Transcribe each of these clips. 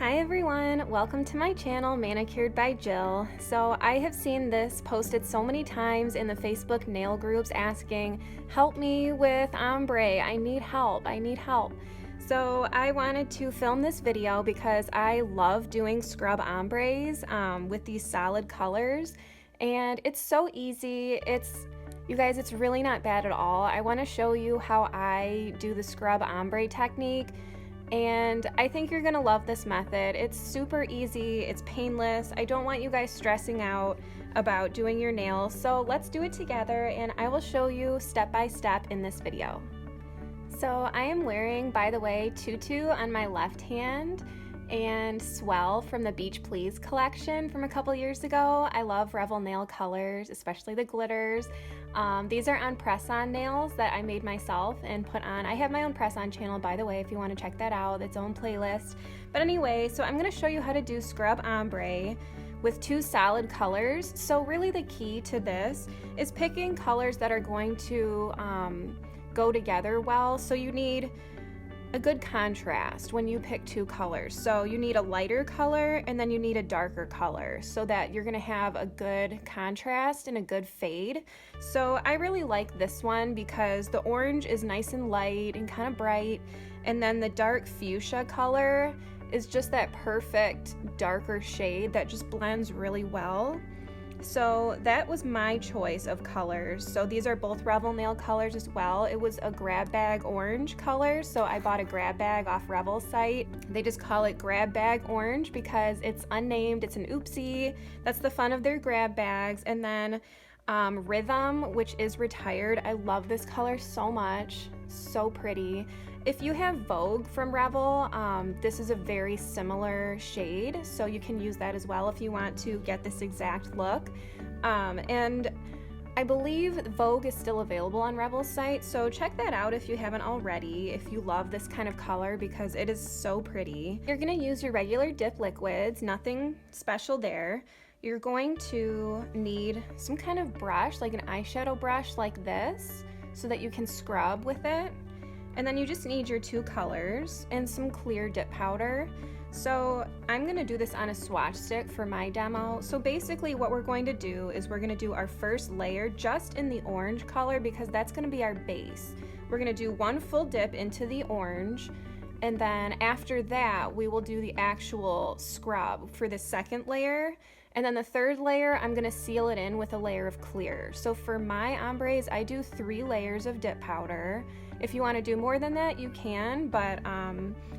Hi everyone, welcome to my channel Manicured by Jill. So I have seen this posted so many times in the Facebook nail groups asking, help me with ombre, I need help. So I wanted to film this video because I love doing scrub ombres with these solid colors, and it's so easy. You guys, it's really not bad at all. I want to show you how I do the scrub ombre technique. And I think you're gonna love this method. It's super easy, it's painless. I don't want you guys stressing out about doing your nails, so let's do it together and I will show you step by step in this video. So I am wearing, by the way, tutu on my left hand and swell from the Beach Please collection from a couple years ago. I love Revel Nail colors, especially the glitters. These are on press-on nails that I made myself and put on. I have my own press-on channel, by the way, if you want to check that out, its own playlist. But anyway, so I'm going to show you how to do scrub ombre with two solid colors. So really the key to this is picking colors that are going to go together well. So you need a good contrast when you pick two colors. So you need a lighter color and then you need a darker color so that you're gonna have a good contrast and a good fade. So I really like this one because the orange is nice and light and kind of bright, and then the dark fuchsia color is just that perfect darker shade that just blends really well. So that was my choice of colors. So these are both Revel Nail colors as well. It was a grab bag orange color, so I bought a grab bag off Revel's site. They just call it grab bag orange because it's unnamed, it's an oopsie. That's the fun of their grab bags. And then Rhythm, which is retired. I love this color so much, so pretty. If you have Vogue from Revel, this is a very similar shade, so you can use that as well if you want to get this exact look. And I believe Vogue is still available on Revel's site, so check that out if you haven't already, if you love this kind of color, because it is so pretty. You're gonna use your regular dip liquids, nothing special there. You're going to need some kind of brush, like an eyeshadow brush like this, so that you can scrub with it. And then you just need your two colors and some clear dip powder. So I'm gonna do this on a swatch stick for my demo. So basically what we're going to do is we're gonna do our first layer just in the orange color because that's gonna be our base. We're gonna do one full dip into the orange, and then after that we will do the actual scrub for the second layer. And then the third layer, I'm gonna seal it in with a layer of clear. So for my ombres, I do 3 layers of dip powder. If you wanna do more than that, you can, but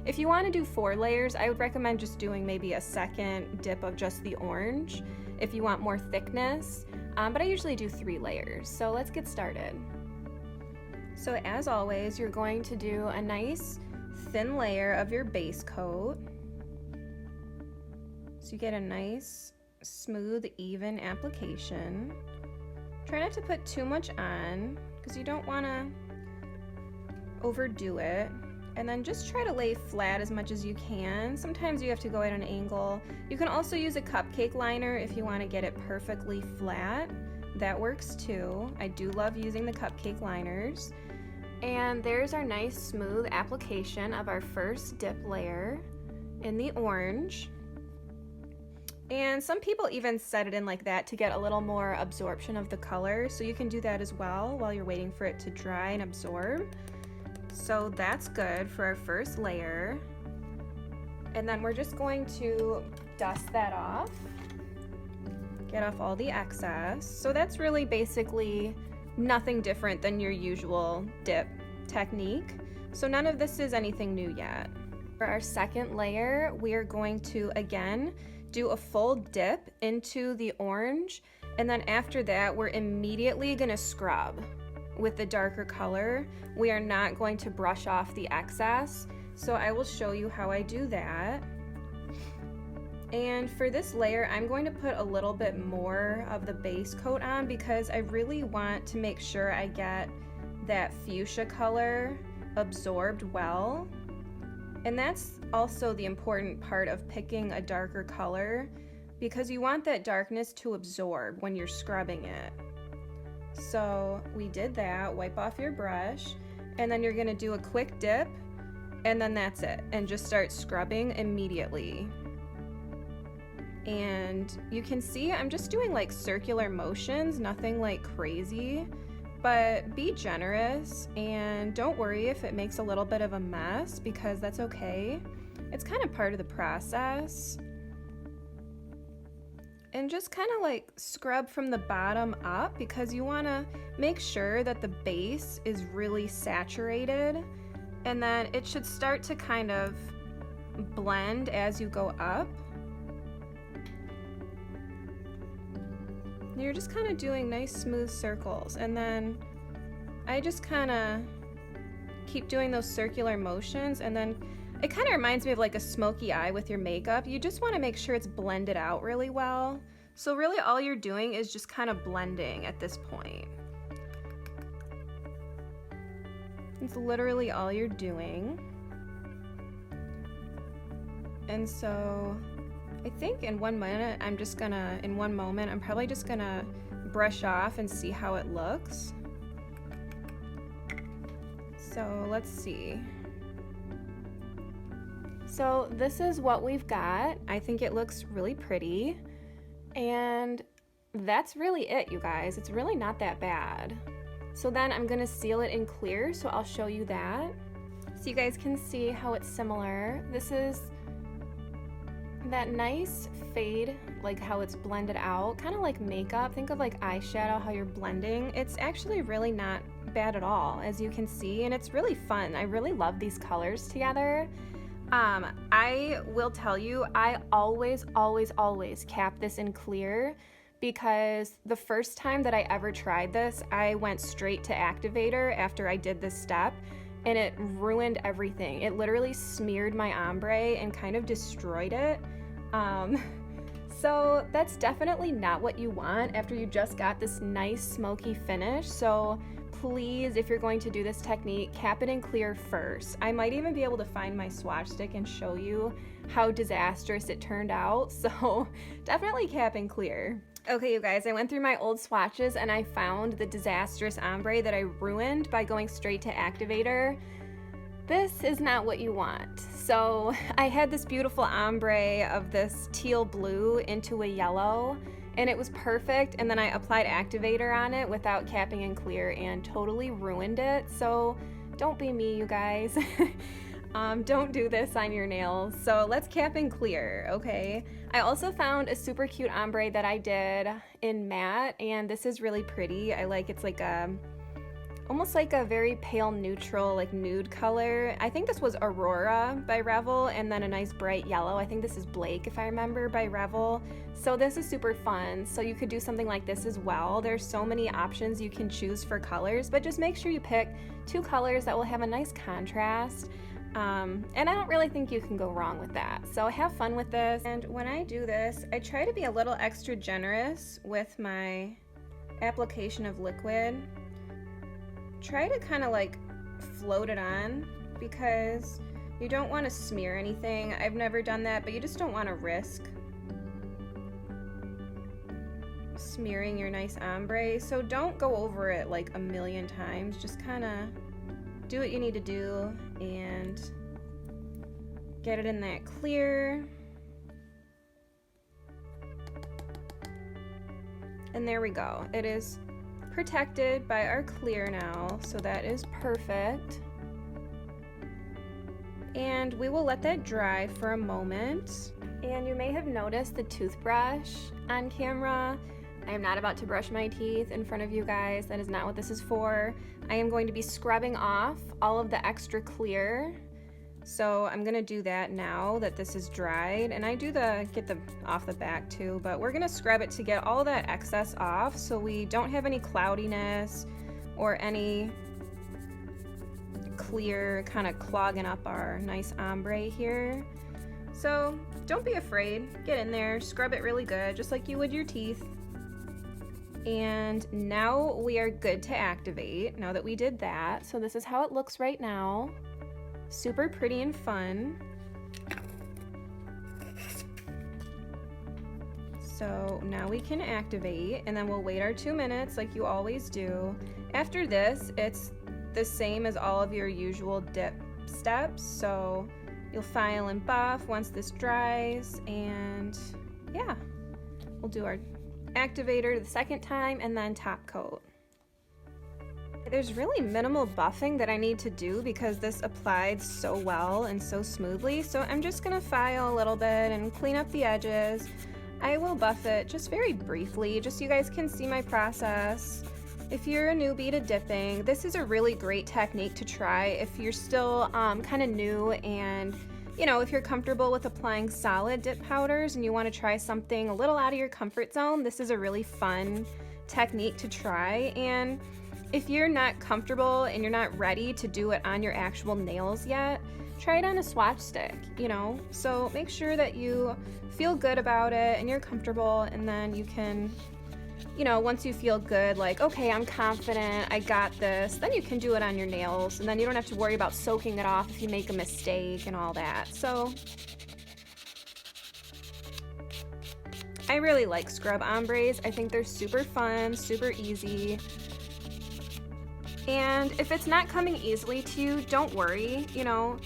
if you wanna do 4 layers, I would recommend just doing maybe a second dip of just the orange if you want more thickness, but I usually do 3 layers. So let's get started. So as always, you're going to do a nice thin layer of your base coat. So you get a nice, smooth, even application. Try not to put too much on because you don't want to overdo it, and then just try to lay flat as much as you can. Sometimes you have to go at an angle. You can also use a cupcake liner if you want to get it perfectly flat. That works too. I do love using the cupcake liners. And there's our nice smooth application of our first dip layer in the orange. And some people even set it in like that to get a little more absorption of the color, so you can do that as well while you're waiting for it to dry and absorb. So that's good for our first layer. And then we're just going to dust that off, get off all the excess. So that's really basically nothing different than your usual dip technique. So none of this is anything new yet. For our second layer, we are going to again do a full dip into the orange, and then after that we're immediately gonna scrub with the darker color. We are not going to brush off the excess, so I will show you how I do that. And for this layer, I'm going to put a little bit more of the base coat on because I really want to make sure I get that fuchsia color absorbed well. And that's also the important part of picking a darker color, because you want that darkness to absorb when you're scrubbing it. So we did that. Wipe off your brush, and then you're gonna do a quick dip and then that's it, and just start scrubbing immediately. And you can see I'm just doing like circular motions, nothing like crazy, but be generous and don't worry if it makes a little bit of a mess, because that's okay. It's kind of part of the process. And just kind of like scrub from the bottom up, because you want to make sure that the base is really saturated, and then it should start to kind of blend as you go up. You're just kind of doing nice smooth circles, and then I just kind of keep doing those circular motions, and then it kind of reminds me of like a smoky eye with your makeup. You just want to make sure it's blended out really well. So really all you're doing is just kind of blending at this point. It's literally all you're doing. And so I think in 1 minute, in one moment, I'm probably just gonna brush off and see how it looks. So let's see. So this is what we've got. I think it looks really pretty. And that's really it, you guys. It's really not that bad. So then I'm gonna seal it in clear, so I'll show you that. So you guys can see how it's similar. This is that nice fade, like how it's blended out, kind of like makeup. Think of like eyeshadow, how you're blending. It's actually really not bad at all, as you can see, and it's really fun. I really love these colors together. I will tell you, I always cap this in clear, because the first time that I ever tried this, I went straight to activator after I did this step, and it ruined everything. It literally smeared my ombre and kind of destroyed it. So that's definitely not what you want after you just got this nice smoky finish. So please, if you're going to do this technique, cap it in clear first. I might even be able to find my swatch stick and show you how disastrous it turned out. So definitely cap in clear. Okay, you guys, I went through my old swatches and I found the disastrous ombre that I ruined by going straight to activator. This is not what you want. So I had this beautiful ombre of this teal blue into a yellow, and it was perfect, and then I applied activator on it without capping in clear and totally ruined it. So don't be me, you guys. Don't do this on your nails. So let's cap in clear, okay? I also found a super cute ombre that I did in matte, and this is really pretty. I like, it's like almost like a very pale neutral, like nude color. I think this was Aurora by Revel, and then a nice bright yellow. I think this is Blake, if I remember, by Revel. So this is super fun. So you could do something like this as well. There's so many options you can choose for colors, but just make sure you pick 2 colors that will have a nice contrast. And I don't really think you can go wrong with that. So have fun with this. And when I do this, I try to be a little extra generous with my application of liquid. Try to kind of like float it on, because you don't want to smear anything. I've never done that, but you just don't want to risk smearing your nice ombre. So don't go over it like a million times. Just kind of do what you need to do and get it in that clear. And there we go. It is protected by our clear now, so that is perfect. And we will let that dry for a moment. And you may have noticed the toothbrush on camera. I am not about to brush my teeth in front of you guys. That is not what this is for. I am going to be scrubbing off all of the extra clear. So I'm gonna do that now that this is dried, and I do get the off the back too, but we're gonna scrub it to get all that excess off so we don't have any cloudiness or any clear kind of clogging up our nice ombre here. So don't be afraid, get in there, scrub it really good, just like you would your teeth. And now we are good to activate, now that we did that. So this is how it looks right now. Super pretty and fun. So now we can activate, and then we'll wait our 2 minutes like you always do. After this, it's the same as all of your usual dip steps. So you'll file and buff once this dries, and yeah, we'll do our activator the second time and then top coat. There's really minimal buffing that I need to do because this applied so well and so smoothly, so I'm just gonna file a little bit and clean up the edges. I will buff it just very briefly, just so you guys can see my process. If you're a newbie to dipping, this is a really great technique to try if you're still kind of new, and you know, if you're comfortable with applying solid dip powders and you want to try something a little out of your comfort zone, this is a really fun technique to try. And if you're not comfortable and you're not ready to do it on your actual nails yet, try it on a swatch stick, you know? So make sure that you feel good about it and you're comfortable, and then you can, you know, once you feel good, like, okay, I'm confident, I got this, then you can do it on your nails, and then you don't have to worry about soaking it off if you make a mistake and all that. So I really like scrub ombres. I think they're super fun, super easy. And if it's not coming easily to you, don't worry, you know,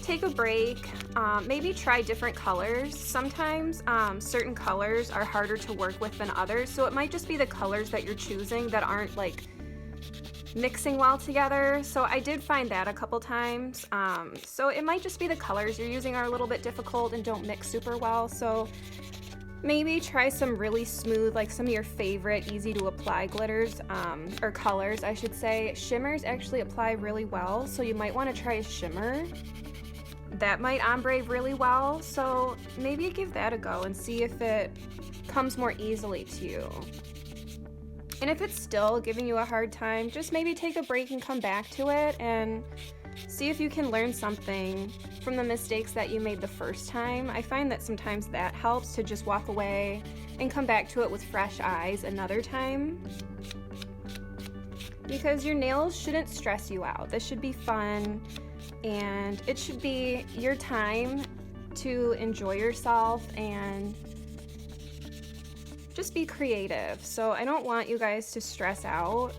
take a break, maybe try different colors. Sometimes certain colors are harder to work with than others, so it might just be the colors that you're choosing that aren't like mixing well together. So I did find that a couple times. So it might just be the colors you're using are a little bit difficult and don't mix super well. So maybe try some really smooth, like some of your favorite easy to apply glitters, or colors I should say. Shimmers actually apply really well, so you might want to try a shimmer. That might ombre really well, so maybe give that a go and see if it comes more easily to you. And if it's still giving you a hard time, just maybe take a break and come back to it and see if you can learn something from the mistakes that you made the first time. I find that sometimes that helps, to just walk away and come back to it with fresh eyes another time. Because your nails shouldn't stress you out. This should be fun, and it should be your time to enjoy yourself and just be creative. So I don't want you guys to stress out.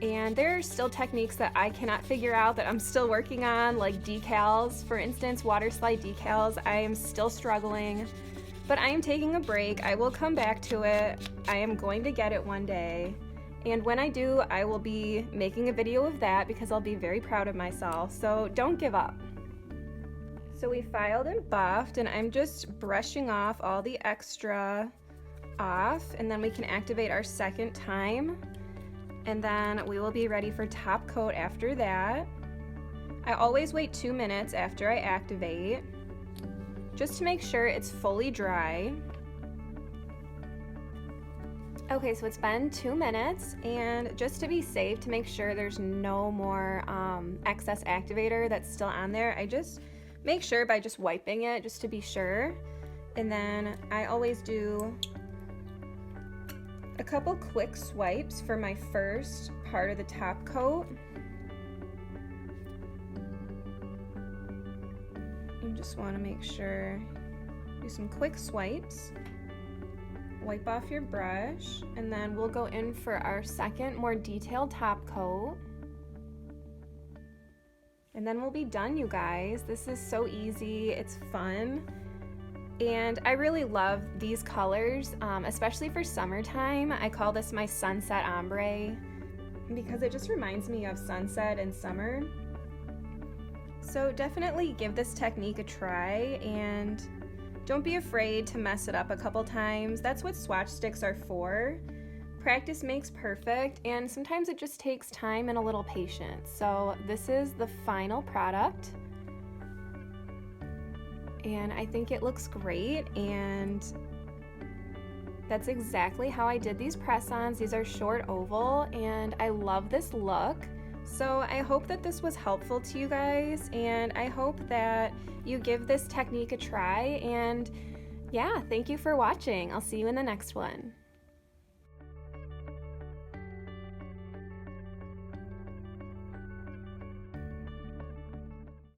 And there are still techniques that I cannot figure out that I'm still working on, like decals, for instance, water slide decals. I am still struggling, but I am taking a break. I will come back to it. I am going to get it one day. And when I do, I will be making a video of that because I'll be very proud of myself. So don't give up. So we filed and buffed, and I'm just brushing off all the extra off, and then we can activate our second time. And then we will be ready for top coat after that. I always wait 2 minutes after I activate, just to make sure it's fully dry. Okay, so it's been 2 minutes, and just to be safe, to make sure there's no more excess activator that's still on there, I just make sure by just wiping it, just to be sure. And then I always do a couple quick swipes for my first part of the top coat. You just want to make sure, do some quick swipes, wipe off your brush, and then we'll go in for our second, more detailed top coat. And then we'll be done, you guys. This is so easy, it's fun. And I really love these colors, especially for summertime. I call this my sunset ombre because it just reminds me of sunset and summer. So definitely give this technique a try, and don't be afraid to mess it up a couple times. That's what swatch sticks are for. Practice makes perfect, and sometimes it just takes time and a little patience. So this is the final product. And I think it looks great, and that's exactly how I did these press-ons. These are short oval, and I love this look. So I hope that this was helpful to you guys, and I hope that you give this technique a try. And yeah, thank you for watching. I'll see you in the next one.